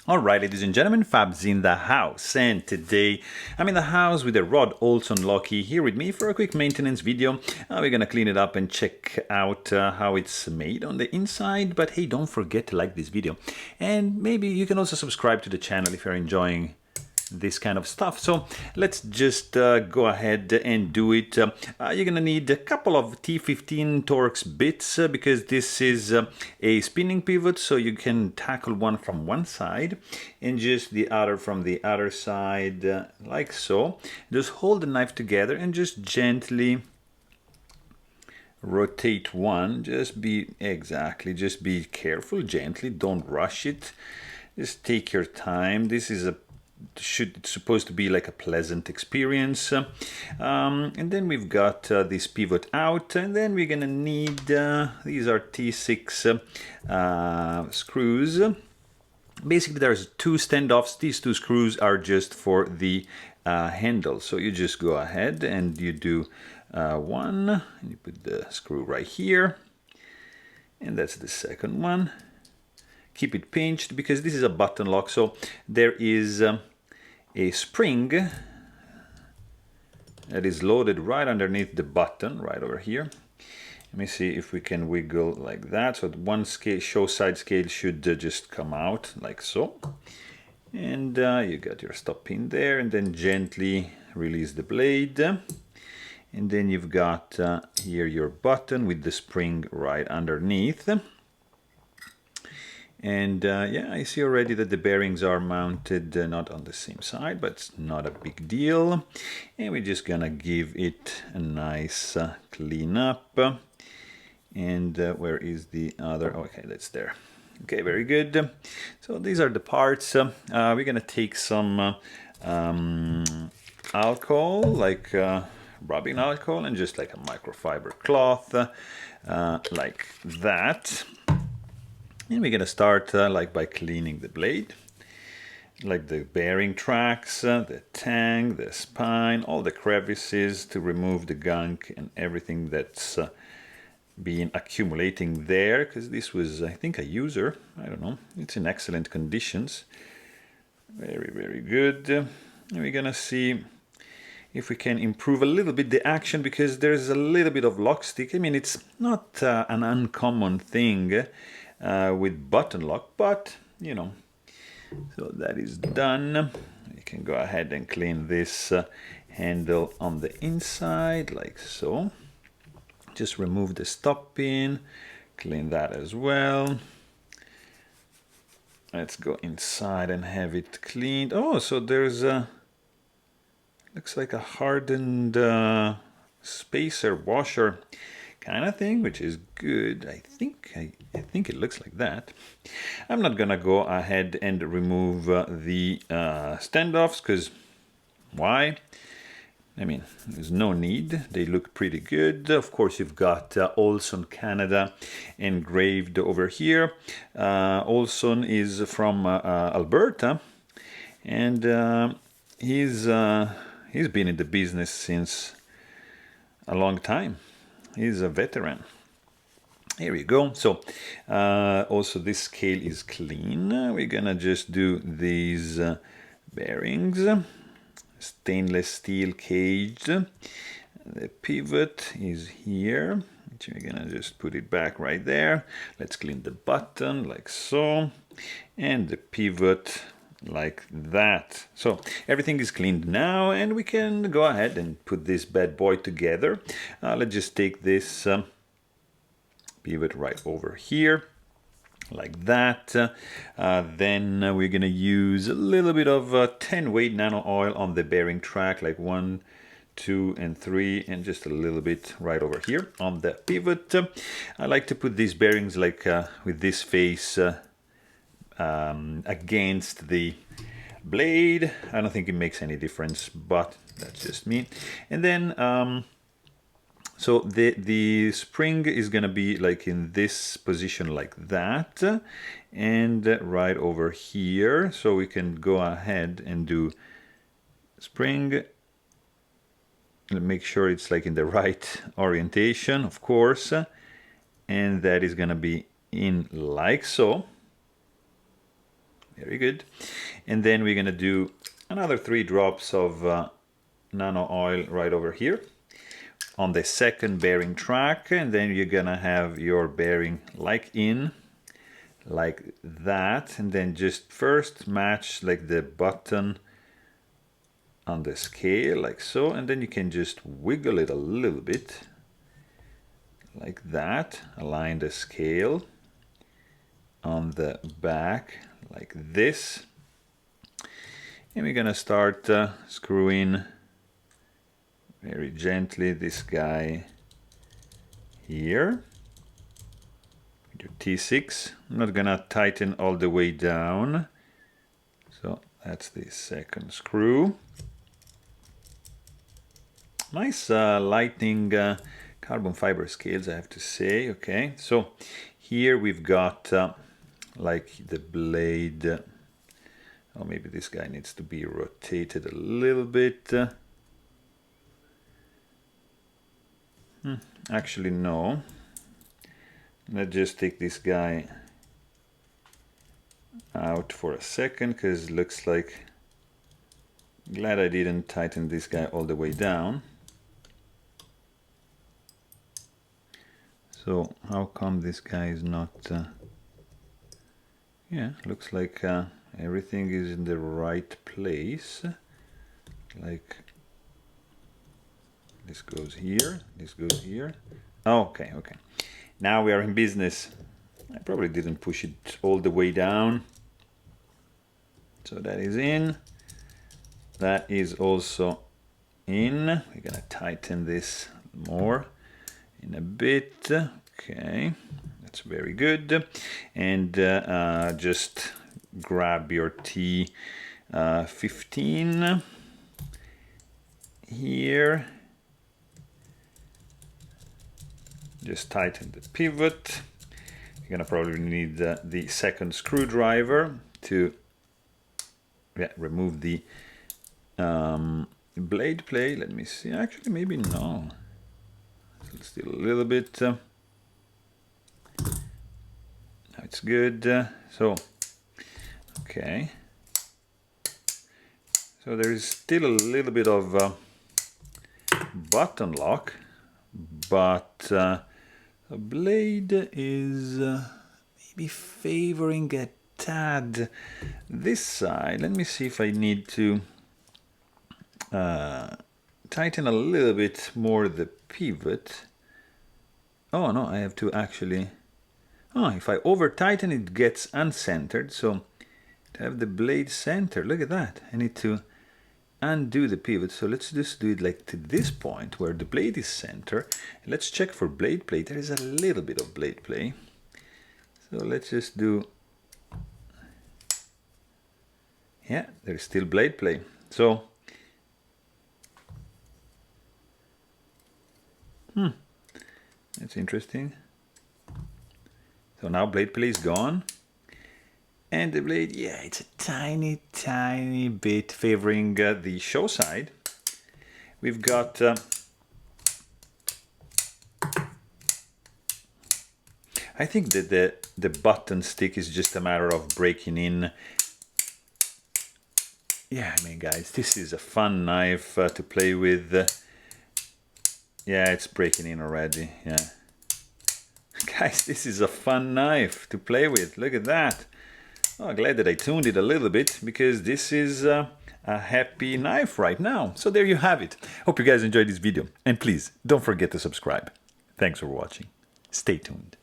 Alright, ladies and gentlemen, Fab's in the house, and today I'm in the house with the rod Olson Loki here with me for a quick maintenance video. We're gonna clean it up and check out how it's made on the inside, but hey, don't forget to like this video, and maybe you can also subscribe to the channel if you're enjoying this kind of stuff. So let's just go ahead and do it. You're gonna need a couple of T15 Torx bits because this is a spinning pivot, so you can tackle one from one side and just the other from the other side, like so. Just hold the knife together and just gently rotate one. Just be careful, gently, don't rush it. Just take your time. This is it's supposed to be like a pleasant experience. And then we've got this pivot out, and then we're gonna need these are T6 screws. Basically there's two standoffs. These two screws are just for the handle, so you just go ahead and you do one, and you put the screw right here, and that's the second one. Keep it pinched because this is a button lock, so there is a spring that is loaded right underneath the button, right over here. Let me see if we can wiggle like that, so one scale, side scale should just come out like so. And you got your stop pin there, and then gently release the blade. And then you've got here your button with the spring right underneath. And yeah, I see already that the bearings are mounted not on the same side, but it's not a big deal. And we're just gonna give it a nice clean up. And where is the other? Okay, that's there. Okay, very good. So these are the parts. We're gonna take some alcohol, like rubbing alcohol, and just like a microfiber cloth, like that. And we're gonna start like by cleaning the blade, like the bearing tracks, the tang, the spine, all the crevices, to remove the gunk and everything that's been accumulating there, because this was, I think, a user. I don't know. It's in excellent conditions. Very, very good. And we're gonna see if we can improve a little bit the action, because there's a little bit of lock stick. I mean, it's not an uncommon thing with button lock, but you know. So that is done. You can go ahead and clean this handle on the inside like so. Just remove the stop pin, clean that as well. Let's go inside and have it cleaned. Oh, so there's a, looks like a hardened spacer washer kind of thing, which is good. I think it looks like that. I'm not gonna go ahead and remove the standoffs, because why? I mean, there's no need. They look pretty good. Of course, you've got Olson, Canada engraved over here. Olson is from Alberta, and he's been in the business since a long time. He's a veteran. Here we go. So also this scale is clean. We're gonna just do these bearings, stainless steel caged. The pivot is here. We're gonna just put it back right there. Let's clean the button like so, and the pivot like that. So everything is cleaned now, and we can go ahead and put this bad boy together. Let's just take this pivot right over here like that. Then we're gonna use a little bit of 10 weight nano oil on the bearing track, like 1, 2, and 3, and just a little bit right over here on the pivot. I like to put these bearings like with this face against the blade. I don't think it makes any difference, but that's just me. And then so the spring is gonna be like in this position like that, and right over here. So we can go ahead and do spring. Make sure it's like in the right orientation, of course, and that is gonna be in like so. Very good. And then we're gonna do another 3 drops of nano oil right over here on the second bearing track, and then you're gonna have your bearing like that, and then just first match like the button on the scale like so, and then you can just wiggle it a little bit like that, align the scale on the back like this, and we're gonna start screwing very gently this guy here. Your T6. I'm not gonna tighten all the way down. So that's the second screw. Nice lightning carbon fiber scales, I have to say. Okay, so here we've got like the blade. Oh, maybe this guy needs to be rotated a little bit. Actually, no. Let's just take this guy out for a second, because it looks like, glad I didn't tighten this guy all the way down. So how come this guy is not yeah, looks like everything is in the right place. Like this goes here, this goes here. Okay, okay. Now we are in business. I probably didn't push it all the way down. So that is in. That is also in. We're gonna tighten this more in a bit. Okay, that's very good. And just grab your T15 here. Just tighten the pivot. You're gonna probably need the second screwdriver to remove the blade plate. Let me see. Actually, maybe no. Still a little bit. Now it's good. So, okay. So there is still a little bit of button lock, but the blade is maybe favoring a tad this side. Let me see if I need to tighten a little bit more the pivot. Oh no, I have to actually, oh, if I over tighten it gets uncentered. So to have the blade center, look at that, I need to undo the pivot. So let's just do it like to this point where the blade is center. Let's check for blade play. There is a little bit of blade play. So let's just do, yeah, there's still blade play. So that's interesting. So now blade play is gone. And the blade, yeah, it's a tiny, tiny bit favoring the show side. We've got I think that the button stick is just a matter of breaking in. Yeah, I mean, guys, this is a fun knife to play with. Yeah, it's breaking in already, yeah. Guys, this is a fun knife to play with. Look at that. Oh, glad that I tuned it a little bit, because this is a happy knife right now. So there you have it. Hope you guys enjoyed this video. And please, don't forget to subscribe. Thanks for watching. Stay tuned.